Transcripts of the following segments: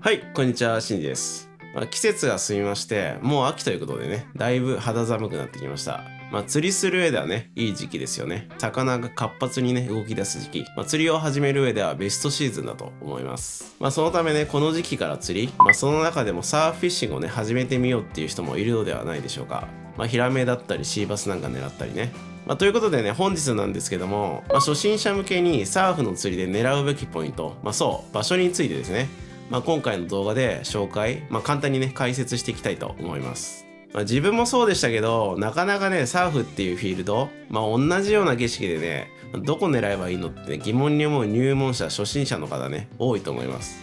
はい、こんにちは、しんじです。季節が進みまして、もう秋ということでね、だいぶ肌寒くなってきました。釣りする上ではね、いい時期ですよね。魚が活発にね、動き出す時期。釣りを始める上ではベストシーズンだと思います。そのためね、この時期から釣り、その中でもサーフィッシングをね、始めてみようっていう人もいるのではないでしょうか。ヒラメだったり、シーバスなんか狙ったりね。ということでね、本日なんですけども、初心者向けにサーフの釣りで狙うべきポイント、そう、場所についてですね。今回の動画で紹介、簡単にね、解説していきたいと思います。自分もそうでしたけど、なかなかね、サーフっていうフィールド、同じような景色でね、どこ狙えばいいのって疑問に思う入門者、初心者の方ね、多いと思います。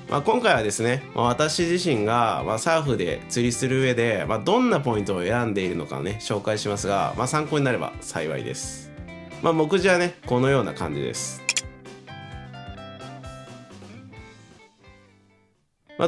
今回はですね、私自身が、サーフで釣りする上で、どんなポイントを選んでいるのかをね、紹介しますが、参考になれば幸いです。目次はね、このような感じです。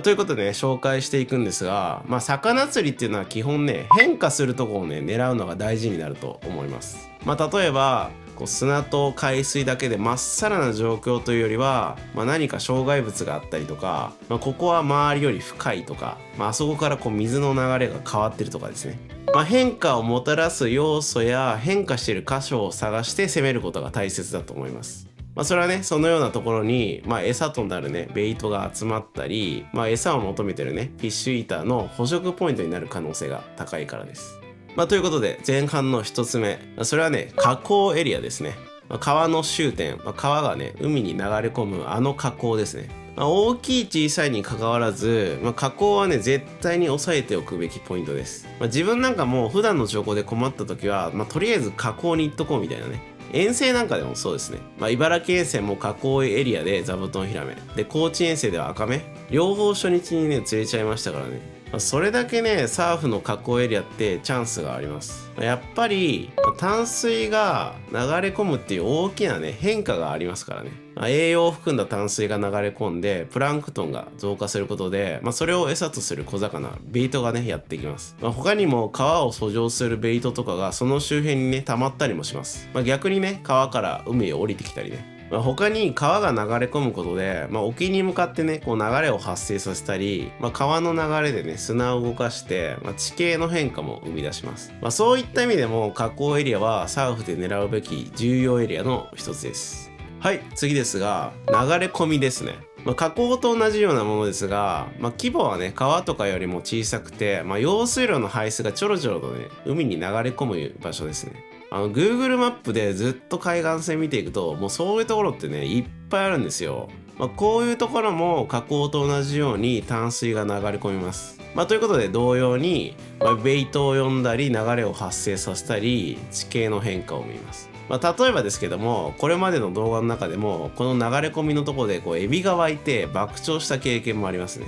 ということでね、紹介していくんですが、魚釣りっていうのは基本ね、変化するところをね、狙うのが大事になると思います。例えば、砂と海水だけでまっさらな状況というよりは、何か障害物があったりとか、ここは周りより深いとか、あそこから水の流れが変わってるとかですね。変化をもたらす要素や変化している箇所を探して攻めることが大切だと思います。それはね、そのようなところに、餌となるね、ベイトが集まったり、餌を求めてるね、フィッシュイーターの捕食ポイントになる可能性が高いからです。ということで、前半の一つ目、それはね、河口エリアですね。川の終点、川がね、海に流れ込むあの河口ですね。大きい小さいに関わらず、河口はね、絶対に押さえておくべきポイントです。自分なんかも普段の情報で困った時は、とりあえず河口に行っとこうみたいなね。遠征なんかでもそうですね。茨城遠征も河口エリアで座布団ヒラメ。で、高知遠征では赤目。両方初日にね、釣れちゃいましたからね。それだけね、サーフの河口エリアってチャンスがあります。やっぱり、淡水が流れ込むっていう大きなね、変化がありますからね。栄養を含んだ淡水が流れ込んで、プランクトンが増加することで、それを餌とする小魚、ベイトがね、やってきます。他にも川を遡上するベイトとかがその周辺にね、溜まったりもします。逆にね、川から海へ降りてきたりね。他に川が流れ込むことで、沖に向かってね、流れを発生させたり、川の流れでね、砂を動かして、地形の変化も生み出します。そういった意味でも、河口エリアはサーフで狙うべき重要エリアの一つです。はい、次ですが、流れ込みですね。河口と同じようなものですが、規模はね、川とかよりも小さくて、用水路の排水がちょろちょろとね、海に流れ込む場所ですね。Google マップでずっと海岸線見ていくと、もうそういうところってね、いっぱいあるんですよ。こういうところも河口と同じように淡水が流れ込みます。ということで同様に、ベイトを呼んだり流れを発生させたり、地形の変化を見ます。例えばですけども、これまでの動画の中でも、この流れ込みのところでエビが湧いて爆釣した経験もありますね。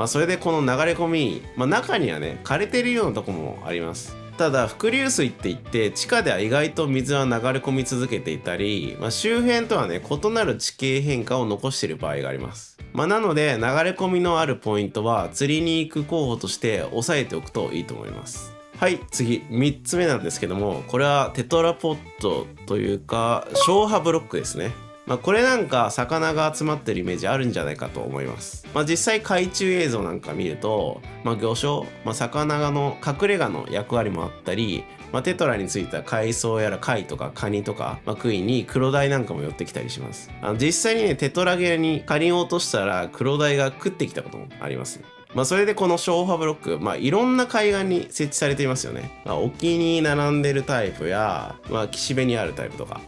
それでこの流れ込み、中にはね、枯れてるようなとこもあります。ただ伏流水って言って地下では意外と水は流れ込み続けていたり、周辺とはね異なる地形変化を残している場合があります。なので流れ込みのあるポイントは釣りに行く候補として押さえておくといいと思います。はい、次3つ目なんですけども、これはテトラポットというか消波ブロックですね。これなんか魚が集まってるイメージあるんじゃないかと思います。実際海中映像なんか見ると、魚礁、魚の隠れ家の役割もあったり、テトラについた海藻やら貝とかカニとか、食いにクロダイなんかも寄ってきたりします。実際にね、テトラゲにカニを落としたらクロダイが食ってきたこともありますね。それでこの消波ブロック、いろんな海岸に設置されていますよね。沖に並んでるタイプや、岸辺にあるタイプとか。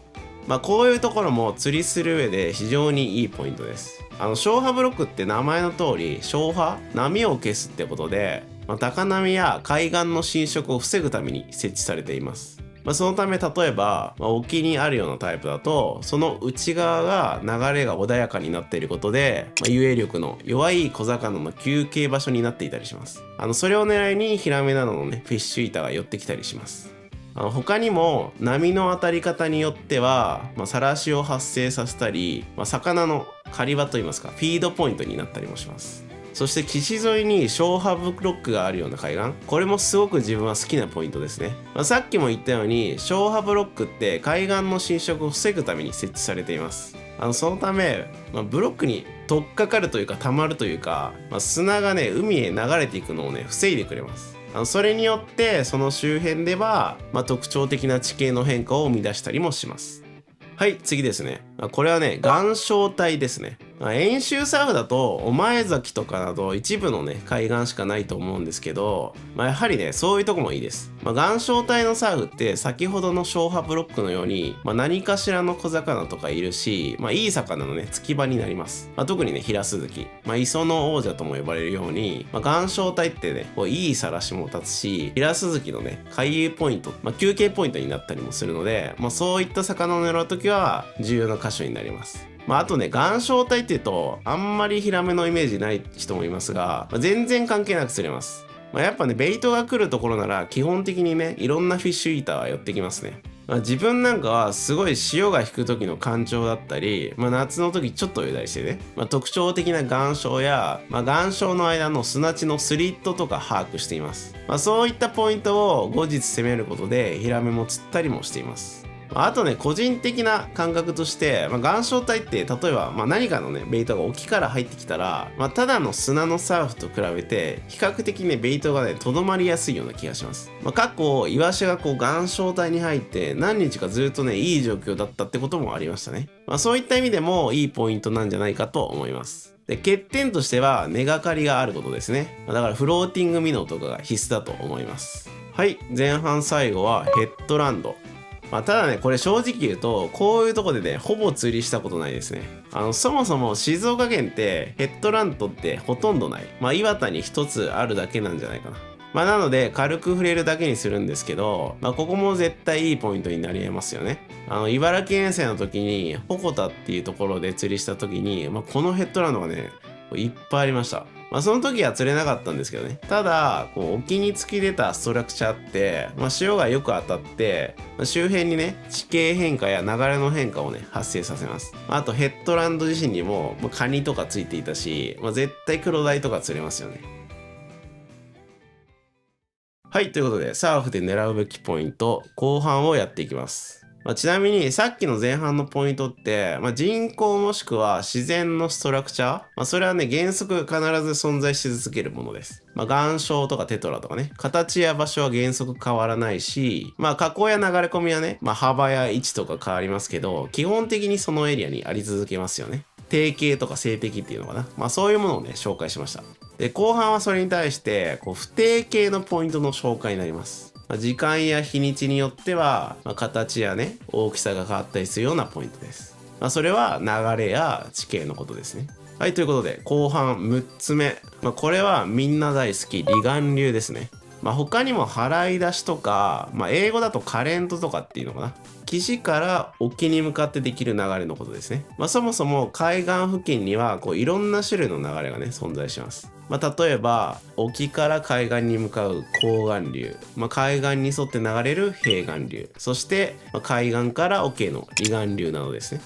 こういうところも釣りする上で非常にいいポイントです。消波ブロックって名前の通り、消波、波を消すってことで、高波や海岸の浸食を防ぐために設置されています。そのため例えば、沖にあるようなタイプだと、その内側が流れが穏やかになっていることで、遊泳力の弱い小魚の休憩場所になっていたりします。それを狙いにヒラメなどのね、フィッシュイーターが寄ってきたりします。他にも波の当たり方によっては、さらしを発生させたり、魚の狩り場といいますかフィードポイントになったりもします。そして岸沿いに消波ブロックがあるような海岸、これもすごく自分は好きなポイントですね。さっきも言ったように消波ブロックって海岸の浸食を防ぐために設置されています。そのため、ブロックに取っかかるというか溜まるというか、砂がね海へ流れていくのをね防いでくれます。それによってその周辺では、特徴的な地形の変化を生み出したりもします。はい、次ですね。これはね、岩礁帯ですね。遠州サーフだと、御前崎とかなど一部のね、海岸しかないと思うんですけど、やはりね、そういうとこもいいです。岩礁帯のサーフって先ほどの消波ブロックのように、何かしらの小魚とかいるし、いい魚のね、付き場になります。特にね、ヒラスズキ。磯の王者とも呼ばれるように、岩礁帯ってね、いい晒しも立つし、ヒラスズキのね、回遊ポイント、休憩ポイントになったりもするので、そういった魚を狙うときは重要な箇所になります。あとね、岩礁帯っていうと、あんまりヒラメのイメージない人もいますが、全然関係なく釣れます。やっぱね、ベイトが来るところなら、基本的にね、いろんなフィッシュイーターは寄ってきますね。自分なんかはすごい潮が引く時の干潮だったり、夏の時ちょっと泳いだりしてね、特徴的な岩礁や、岩礁の間の砂地のスリットとか把握しています。そういったポイントを後日攻めることでヒラメも釣ったりもしています。あとね、個人的な感覚として、岩礁帯って例えば、何かのねベイトが沖から入ってきたら、ただの砂のサーフと比べて比較的ねベイトがねとどまりやすいような気がします。過去イワシが岩礁帯に入って何日かずっとねいい状況だったってこともありましたね。そういった意味でもいいポイントなんじゃないかと思います。で、欠点としては根がかりがあることですね。だからフローティングミノとかが必須だと思います。はい、前半最後はヘッドランド。ただね、これ正直言うと、こういうとこでね、ほぼ釣りしたことないですね。そもそも静岡県ってヘッドランドってほとんどない。岩田に一つあるだけなんじゃないかな。なので、軽く触れるだけにするんですけど、ここも絶対いいポイントになり得ますよね。茨城遠征の時に、鉾田っていうところで釣りした時に、このヘッドランドがね、いっぱいありました。その時は釣れなかったんですけどね。ただ、沖に突き出たストラクチャーって、潮がよく当たって、周辺にね、地形変化や流れの変化をね、発生させます。あと、ヘッドランド自身にも、カニとかついていたし、絶対クロダイとか釣れますよね。はい、ということで、サーフで狙うべきポイント、後半をやっていきます。ちなみにさっきの前半のポイントって、人工もしくは自然のストラクチャー、それはね原則必ず存在し続けるものです。岩礁とかテトラとかね、形や場所は原則変わらないし、河口や流れ込みはね、幅や位置とか変わりますけど、基本的にそのエリアにあり続けますよね。定型とか静的っていうのかな、そういうものをね紹介しました。で、後半はそれに対して不定型のポイントの紹介になります。時間や日にちによっては、形やね大きさが変わったりするようなポイントです。それは流れや地形のことですね。はい、ということで後半6つ目、これはみんな大好き離岸流ですね。他にも払い出しとか、英語だとカレントとかっていうのかな、岸から沖に向かってできる流れのことですね。そもそも海岸付近にはいろんな種類の流れがね存在します。例えば沖から海岸に向かう港岸流、海岸に沿って流れる平岸流、そして、海岸から沖への離岸流などですね。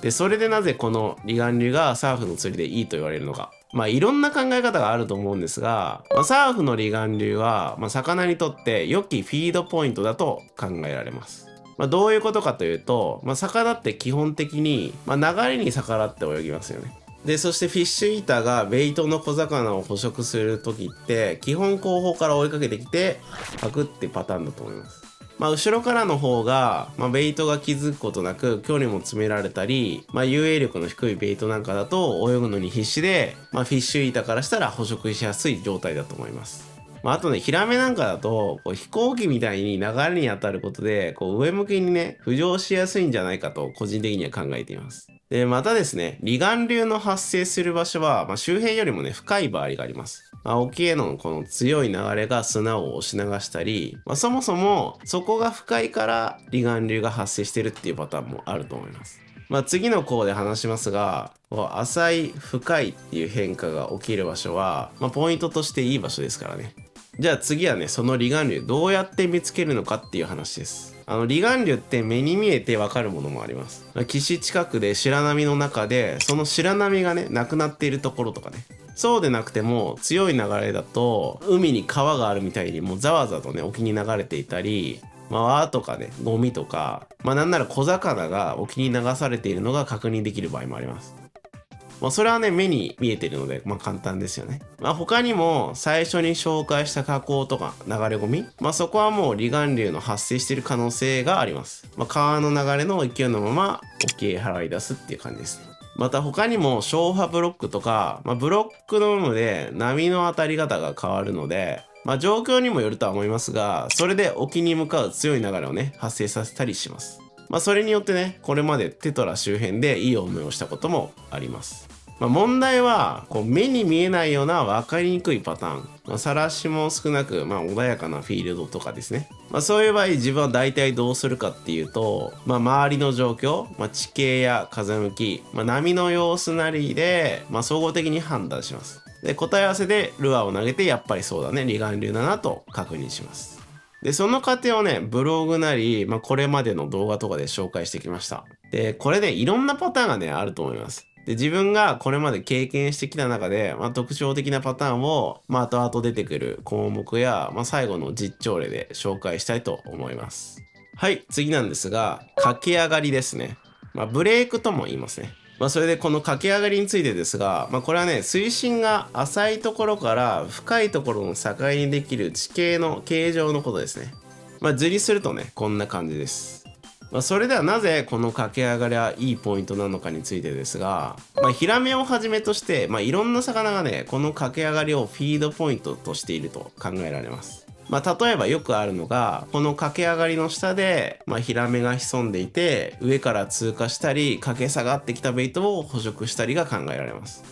で、それでなぜこの離岸流がサーフの釣りでいいと言われるのか、いろんな考え方があると思うんですが、サーフの離岸流は、魚にとって良きフィードポイントだと考えられます。どういうことかというと、魚って基本的に、流れに逆らって泳ぎますよね。で、そしてフィッシュイーターがベイトの小魚を捕食する時って基本後方から追いかけてきてパクってパターンだと思います。後ろからの方が、ベイトが気づくことなく距離も詰められたり、遊泳力の低いベイトなんかだと泳ぐのに必死で、フィッシュイーターからしたら捕食しやすい状態だと思います。あとね、ヒラメなんかだと飛行機みたいに流れに当たることで上向きにね浮上しやすいんじゃないかと個人的には考えています。で、またですね、離岸流の発生する場所は、周辺よりもね深い場合があります。沖へのこの強い流れが砂を押し流したり、そもそもそこが深いから離岸流が発生してるっていうパターンもあると思います。次の項で話しますが、浅い深いっていう変化が起きる場所は、ポイントとしていい場所ですからね。じゃあ次はね、その離岸流どうやって見つけるのかっていう話です。離岸流って目に見えてわかるものもあります。岸近くで白波の中でその白波がねなくなっているところとかね、そうでなくても強い流れだと海に川があるみたいにもうざわざわとね沖に流れていたり、泡とかね、ゴミとか、なんなら小魚が沖に流されているのが確認できる場合もあります。それはね、目に見えているので、簡単ですよね。他にも最初に紹介した河口とか流れ込み、そこはもう離岸流の発生している可能性があります。川の流れの勢いのまま沖へ払い出すっていう感じですね。また他にも消波ブロックとか、ブロックの有無で波の当たり方が変わるので、状況にもよるとは思いますが、それで沖に向かう強い流れをね、発生させたりします。それによってね、これまでテトラ周辺でいい思いをしたこともあります。問題は目に見えないような分かりにくいパターン、さらしも少なく、穏やかなフィールドとかですね。そういう場合自分は大体どうするかっていうと、周りの状況、地形や風向き、波の様子なりで、総合的に判断します。で、答え合わせでルアーを投げて、やっぱりそうだね、離岸流だなと確認します。で、その過程をね、ブログなり、これまでの動画とかで紹介してきました。で、これね、いろんなパターンがね、あると思います。で、自分がこれまで経験してきた中で、特徴的なパターンを、後々出てくる項目や、最後の実調例で紹介したいと思います。はい、次なんですが、駆け上がりですね。ブレイクとも言いますね。それでこの駆け上がりについてですが、これはね、水深が浅いところから深いところの境にできる地形の形状のことですね。図にするとね、こんな感じです。それではなぜこの駆け上がりはいいポイントなのかについてですが、ヒラメをはじめとして、いろんな魚がね、この駆け上がりをフィードポイントとしていると考えられます。例えばよくあるのが、この駆け上がりの下で、ヒラメが潜んでいて、上から通過したり、駆け下がってきたベイトを捕食したりが考えられます。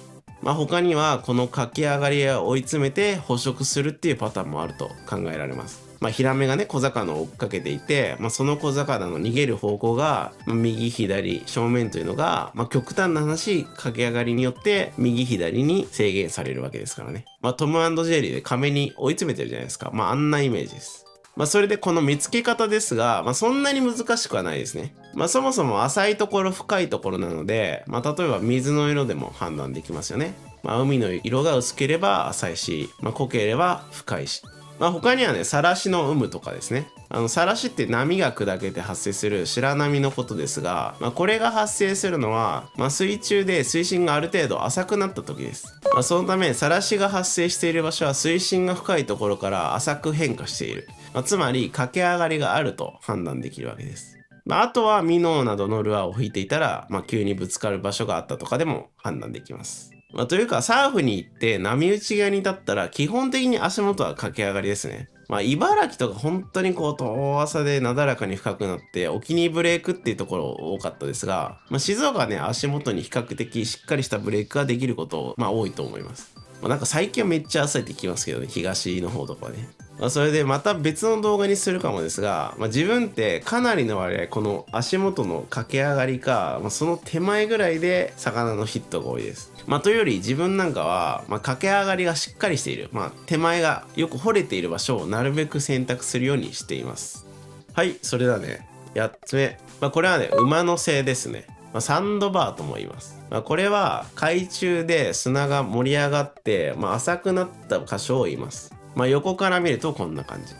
他には、この駆け上がりを追い詰めて捕食するっていうパターンもあると考えられます。ヒラメがね、小魚を追っかけていて、その小魚の逃げる方向が、右左正面というのが、極端な話、駆け上がりによって右左に制限されるわけですからね。トム&ジェリーで亀に追い詰めてるじゃないですか。あんなイメージです。それでこの見つけ方ですが、そんなに難しくはないですね。そもそも浅いところ深いところなので、例えば水の色でも判断できますよね。海の色が薄ければ浅いし、濃ければ深いし。他にはね、サラシの有無とかですね。サラシって波が砕けて発生する白波のことですが、これが発生するのは、水中で水深がある程度浅くなった時です。そのため、サラシが発生している場所は水深が深いところから浅く変化している。つまり、駆け上がりがあると判断できるわけです。あとはミノーなどのルアーを吹いていたら、急にぶつかる場所があったとかでも判断できます。というか、サーフに行って波打ち側に立ったら、基本的に足元は駆け上がりですね。茨城とか本当に遠浅でなだらかに深くなって、沖にブレイクっていうところ多かったですが、静岡はね、足元に比較的しっかりしたブレイクができること、多いと思います。なんか最近はめっちゃ浅いって聞きますけどね、東の方とかね。それでまた別の動画にするかもですが、自分ってかなりの割合この足元の駆け上がりか、その手前ぐらいで魚のヒットが多いです。というより自分なんかは、駆け上がりがしっかりしている、手前がよく掘れている場所をなるべく選択するようにしています。はい、それではね、8つ目。これはね、馬の背ですね。サンドバーとも言います。これは海中で砂が盛り上がって、浅くなった箇所を言います。横から見るとこんな感じ。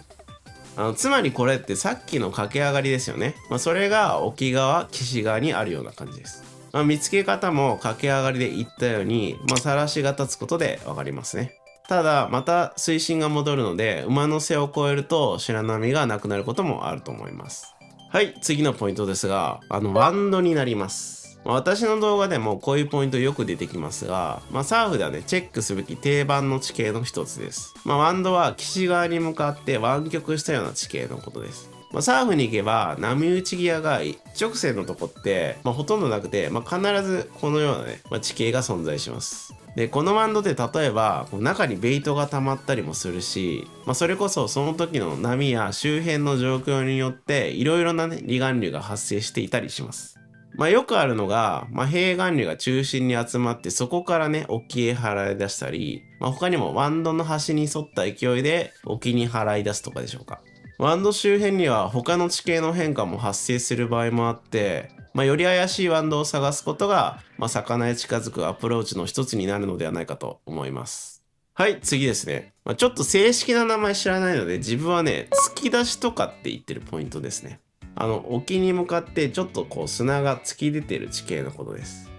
つまりこれってさっきの駆け上がりですよね。それが沖側、岸側にあるような感じです。見つけ方も駆け上がりで言ったように、さらしが立つことでわかりますね。ただ、また水深が戻るので、馬の背を越えると白波がなくなることもあると思います。はい、次のポイントですが、ワンドになります。私の動画でもこういうポイントよく出てきますが、サーフではね、チェックすべき定番の地形の一つです。ワンドは岸側に向かって湾曲したような地形のことです。サーフに行けば波打ち際が一直線のとこって、ほとんどなくて、必ずこのようなね、地形が存在します。で、このワンドで例えば中にベイトが溜まったりもするし、それこそその時の波や周辺の状況によっていろいろなね、離岸流が発生していたりします。よくあるのが、平岸流が中心に集まってそこからね、沖へ払い出したり、他にもワンドの端に沿った勢いで沖に払い出すとかでしょうか。ワンド周辺には他の地形の変化も発生する場合もあって、より怪しいワンドを探すことが、魚へ近づくアプローチの一つになるのではないかと思います。はい、次ですね。ちょっと正式な名前知らないので、自分はね、突き出しとかって言ってるポイントですね。沖に向かってちょっとこう砂が突き出てる地形のことです。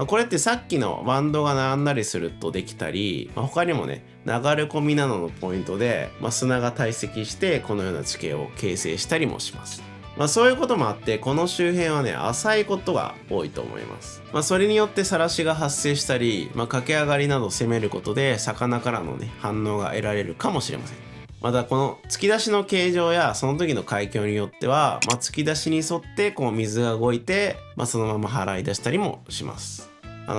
これってさっきのバンドが並んだりするとできたり、他にもね、流れ込みなどのポイントで、砂が堆積してこのような地形を形成したりもします。そういうこともあって、この周辺はね、浅いことが多いと思います。それによって晒しが発生したり、駆け上がりなど攻めることで、魚からのね、反応が得られるかもしれません。また、この突き出しの形状やその時の海峡によっては、突き出しに沿ってこう水が動いて、そのまま払い出したりもします。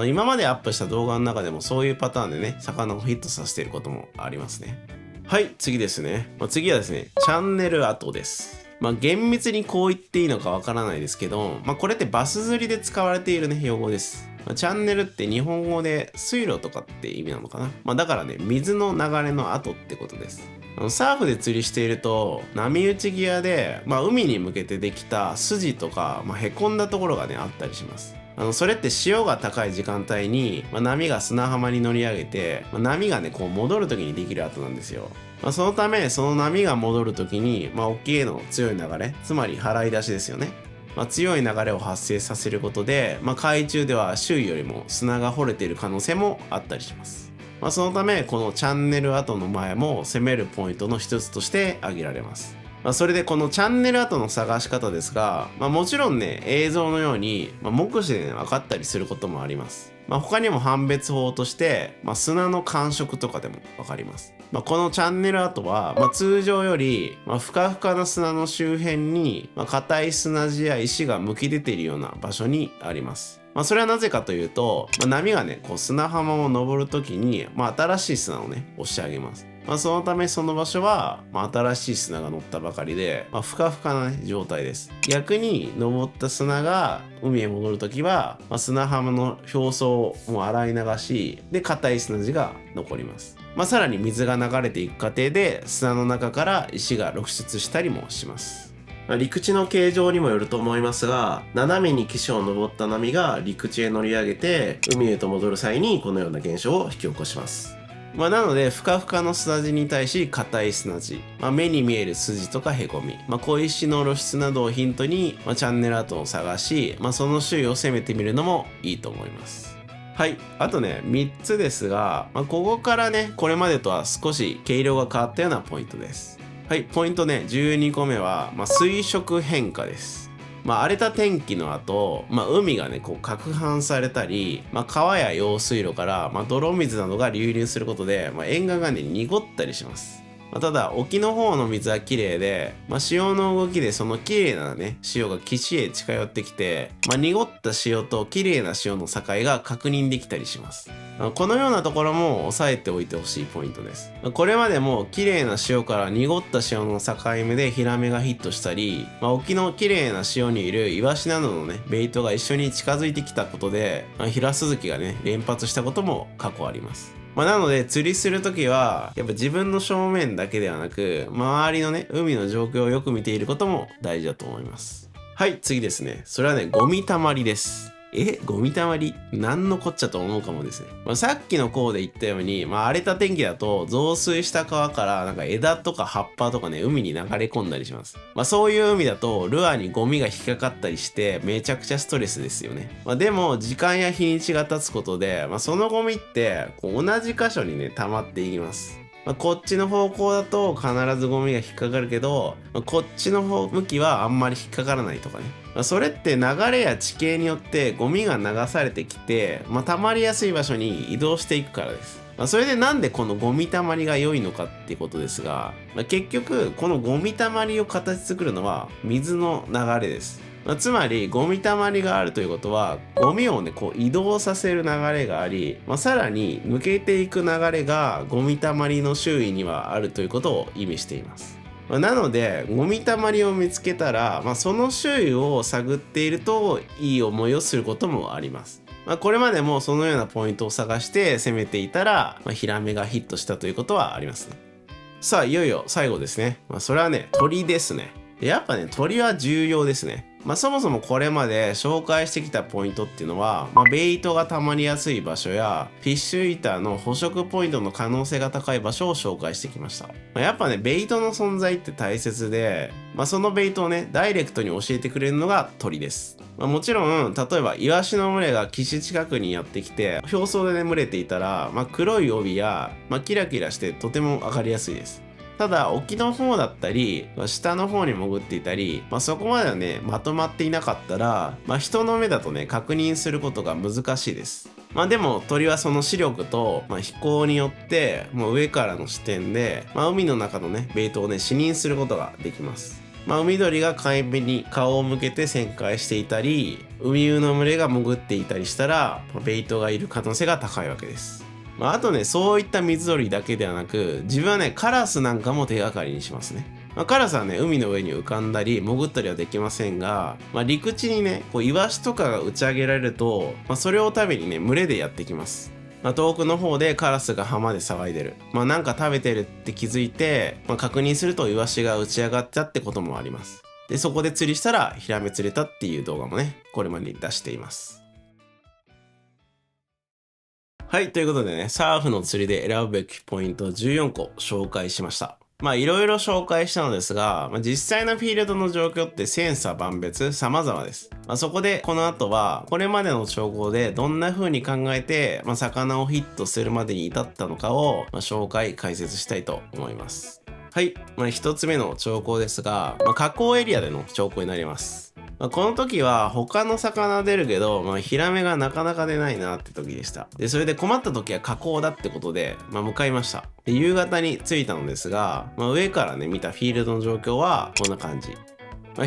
今までアップした動画の中でもそういうパターンでね、魚をヒットさせていることもありますね。はい、次ですね。次はですね、チャンネル跡です。厳密にこう言っていいのかわからないですけど、これってバス釣りで使われているね、用語です。チャンネルって日本語で水路とかって意味なのかな。だからね、水の流れの跡ってことです。サーフで釣りしていると、波打ち際で、海に向けてできた筋とか、へこんだところがね、あったりします。それって潮が高い時間帯に、波が砂浜に乗り上げて、波がね、こう戻る時にできる跡なんですよ。そのため、その波が戻る時に、沖への強い流れ、つまり払い出しですよね。強い流れを発生させることで、海中では周囲よりも砂が掘れている可能性もあったりします。そのため、このチャンネル跡の前も攻めるポイントの一つとして挙げられます。それでこのチャンネル跡の探し方ですが、もちろんね、映像のように、目視で、ね、分かったりすることもあります。他にも判別法として、砂の感触とかでも分かります。このチャンネル跡は、通常より、ふかふかな砂の周辺に、硬い砂地や石がむき出ているような場所にあります。それはなぜかというと、波がね、こう砂浜を登るときに、新しい砂をね、押し上げます。そのためその場所は、新しい砂が乗ったばかりで、ふかふかな、ね、状態です。逆に登った砂が海へ戻るときは、砂浜の表層を洗い流し、で硬い砂地が残ります。さらに水が流れていく過程で砂の中から石が露出したりもします。陸地の形状にもよると思いますが、斜めに岸を登った波が陸地へ乗り上げて海へと戻る際にこのような現象を引き起こします。なので、ふかふかの砂地に対し硬い砂地、目に見える筋とかへこみ、小石の露出などをヒントに、チャンネル跡を探し、その周囲を攻めてみるのもいいと思います。はい。あとね、3つですが、ここからね、これまでとは少し毛色が変わったようなポイントです。はい。ポイントね、12個目は、水色変化です。荒れた天気の後、海がね、こう、攪拌されたり、川や用水路から、泥水などが流入することで、沿岸がね、濁ったりします。ただ、沖の方の水は綺麗で、潮の動きでその綺麗なね、潮が岸へ近寄ってきて、濁った潮と綺麗な潮の境が確認できたりします。このようなところも押さえておいてほしいポイントです。これまでも綺麗な潮から濁った潮の境目でヒラメがヒットしたり、沖の綺麗な潮にいるイワシなどのね、ベイトが一緒に近づいてきたことで、ヒラスズキがね、連発したことも過去あります。なので釣りするときはやっぱ自分の正面だけではなく周りのね海の状況をよく見ていることも大事だと思います。はい、次ですね。それはね、ゴミたまりです。ゴミたまりなんのこっちゃと思うかもですね。さっきの項で言ったように、荒れた天気だと増水した川からなんか枝とか葉っぱとかね、海に流れ込んだりします。そういう海だとルアーにゴミが引っかかったりしてめちゃくちゃストレスですよね。でも時間や日にちが経つことで、そのゴミってこう同じ箇所にね溜まっていきます。こっちの方向だと必ずゴミが引っかかるけど、こっちの方向きはあんまり引っかからないとかね。それって流れや地形によってゴミが流されてきて、溜まりやすい場所に移動していくからです。それでなんでこのゴミたまりが良いのかっていうことですが、結局このゴミたまりを形作るのは水の流れです。つまりゴミたまりがあるということはゴミをねこう移動させる流れがあり、さらに抜けていく流れがゴミたまりの周囲にはあるということを意味しています。なのでゴミたまりを見つけたら、その周囲を探っているといい思いをすることもあります。これまでもそのようなポイントを探して攻めていたら、ヒラメがヒットしたということはありますね。さあいよいよ最後ですね。それはね、鳥ですね。やっぱね、鳥は重要ですね。そもそもこれまで紹介してきたポイントっていうのは、ベイトが溜まりやすい場所やフィッシュイーターの捕食ポイントの可能性が高い場所を紹介してきました。やっぱね、ベイトの存在って大切で、そのベイトをね、ダイレクトに教えてくれるのが鳥です。もちろん、例えばイワシの群れが岸近くにやってきて表層でね、群れていたら、黒い帯や、キラキラしてとても分かりやすいです。ただ沖の方だったり下の方に潜っていたり、そこまではねまとまっていなかったら、人の目だとね確認することが難しいです。でも鳥はその視力と、飛行によってもう上からの視点で、海の中のねベイトをね視認することができます。海鳥が海面に顔を向けて旋回していたり、ウミウの群れが潜っていたりしたら、ベイトがいる可能性が高いわけです。あとね、そういった水鳥だけではなく、自分はね、カラスなんかも手がかりにしますね。カラスはね、海の上に浮かんだり、潜ったりはできませんが、陸地にね、イワシとかが打ち上げられると、それを食べにね、群れでやってきます。遠くの方でカラスが浜で騒いでる。なんか食べてるって気づいて、確認するとイワシが打ち上がったってこともあります。で、そこで釣りしたらヒラメ釣れたっていう動画もね、これまでに出しています。はい、ということでね、サーフの釣りで選ぶべきポイント14個紹介しました。いろいろ紹介したのですが、実際のフィールドの状況って千差万別様々です。そこでこの後はこれまでの兆候でどんな風に考えて、魚をヒットするまでに至ったのかを、紹介解説したいと思います。はい、一つ目の兆候ですが、河口エリアでの兆候になります。この時は他の魚出るけど、ヒラメがなかなか出ないなって時でした。で、それで困った時は河口だってことで、向かいました。で、夕方に着いたのですが、上からね、見たフィールドの状況はこんな感じ。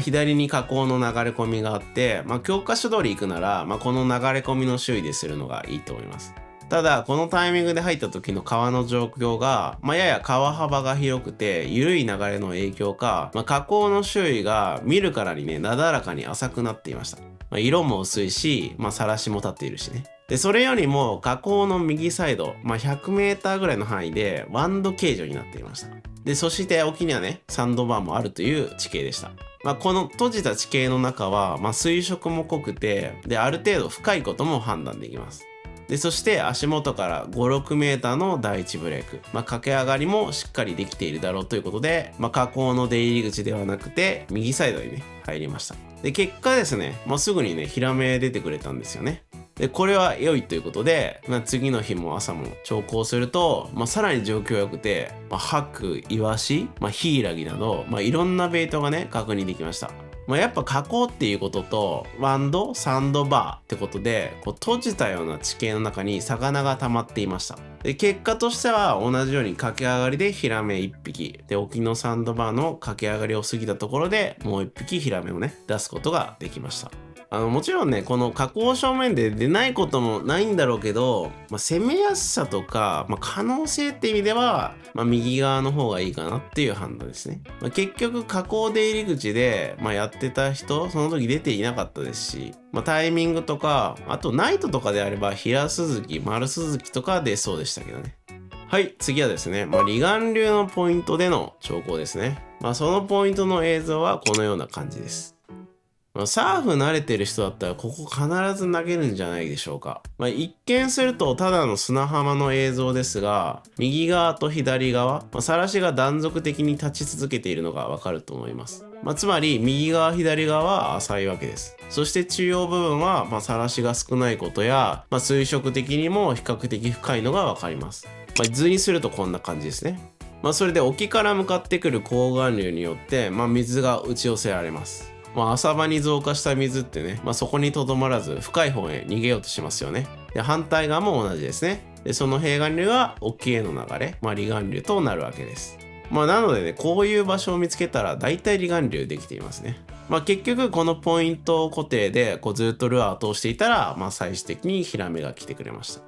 左に河口の流れ込みがあって、教科書通り行くなら、この流れ込みの周囲でするのがいいと思います。ただこのタイミングで入った時の川の状況が、やや川幅が広くて緩い流れの影響か、河口の周囲が見るからにねなだらかに浅くなっていました。色も薄いし、さらしも立っているしね。でそれよりも河口の右サイド、100m ぐらいの範囲でワンド形状になっていました。でそして沖にはねサンドバーもあるという地形でした。この閉じた地形の中は、水色も濃くて、である程度深いことも判断できます。でそして足元から5、6メーターの第一ブレイク、駆け上がりもしっかりできているだろうということで、河口の出入り口ではなくて右サイドにね入りました。で結果ですね、すぐにねヒラメ出てくれたんですよね。でこれは良いということで、次の日も朝も調校すると、さらに状況良くて、ハク、イワシ、ヒイラギなど、いろんなベイトがね確認できました。やっぱ河口っていうこととワンドサンドバーってことで閉じたような地形の中に魚が溜まっていました。で結果としては同じように駆け上がりでヒラメ1匹で、沖のサンドバーの駆け上がりを過ぎたところでもう1匹ヒラメをね出すことができました。もちろんねこの河口正面で出ないこともないんだろうけど、攻めやすさとか、可能性って意味では、右側の方がいいかなっていう判断ですね。結局河口出入り口で、やってた人その時出ていなかったですし、タイミングとかあとナイトとかであればヒラスズキ、マルスズキとか出そうでしたけどね。はい、次はですね、離岸流のポイントでの兆候ですね。そのポイントの映像はこのような感じです。サーフ慣れてる人だったらここ必ず投げるんじゃないでしょうか。一見するとただの砂浜の映像ですが、右側と左側、さらしが断続的に立ち続けているのがわかると思います。つまり右側左側は浅いわけです。そして中央部分はさらしが少ないことや、水色的にも比較的深いのがわかります。図にするとこんな感じですね。それで沖から向かってくる高岸流によって、水が打ち寄せられます。浅場に増加した水ってね、そこにとどまらず深い方へ逃げようとしますよね。で反対側も同じですね。でその平岸流は沖への流れ、離岸流となるわけです。なのでね、こういう場所を見つけたら大体離岸流できていますね。結局このポイント固定でずっとルアーを通していたら、最終的にヒラメが来てくれました。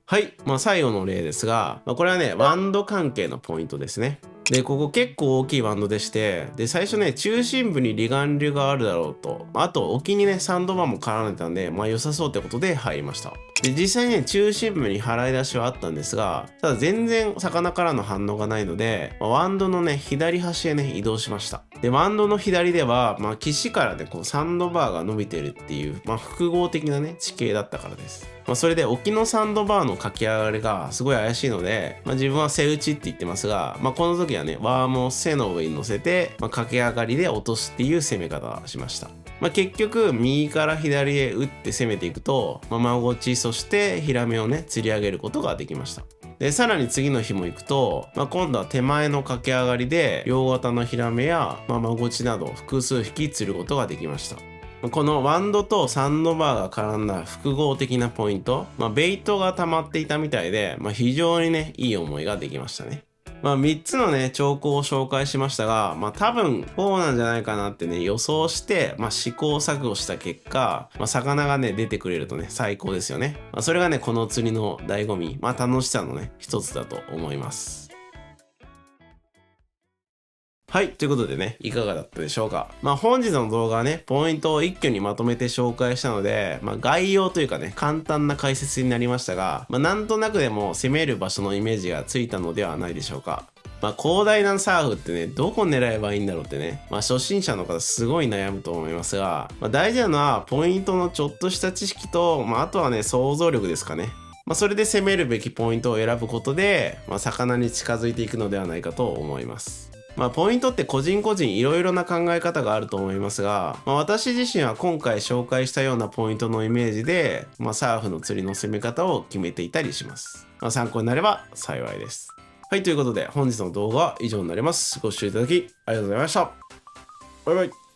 はい、最後の例ですが、これはねワンド関係のポイントですね。でここ結構大きいワンドでして、で最初ね中心部に離岸流があるだろうと、あと沖にねサンドバーも絡んでたんで良さそうってことで入りました。で、実際にね、中心部に払い出しはあったんですが、ただ全然魚からの反応がないので、ワンドのね、左端へね、移動しました。で、ワンドの左では、岸からね、こうサンドバーが伸びてるっていう、複合的なね、地形だったからです。それで沖のサンドバーの駆け上がりがすごい怪しいので、自分は背打ちって言ってますが、この時はね、ワームを背の上に乗せて、駆け上がりで落とすっていう攻め方をしました。結局、右から左へ打って攻めていくと、マゴチ、そしてヒラメをね、釣り上げることができました。で、さらに次の日も行くと、今度は手前の駆け上がりで、両型のヒラメや、マゴチなど複数匹釣ることができました。このワンドとサンドバーが絡んだ複合的なポイント、ベイトが溜まっていたみたいで、非常にね、いい思いができましたね。3つのね、兆候を紹介しましたが、多分こうなんじゃないかなってね、予想して、試行錯誤した結果、魚がね、出てくれるとね、最高ですよね。それがね、この釣りの醍醐味、楽しさのね、一つだと思います。はい。ということでね、いかがだったでしょうか。本日の動画はね、ポイントを一挙にまとめて紹介したので、概要というかね、簡単な解説になりましたが、なんとなくでも攻める場所のイメージがついたのではないでしょうか。広大なサーフってね、どこ狙えばいいんだろうってね、初心者の方すごい悩むと思いますが、大事なのは、ポイントのちょっとした知識と、あとはね、想像力ですかね。それで攻めるべきポイントを選ぶことで、魚に近づいていくのではないかと思います。ポイントって個人個人いろいろな考え方があると思いますが、私自身は今回紹介したようなポイントのイメージで、サーフの釣りの攻め方を決めていたりします。参考になれば幸いです。はい、ということで本日の動画は以上になります。ご視聴いただきありがとうございました。バイバイ。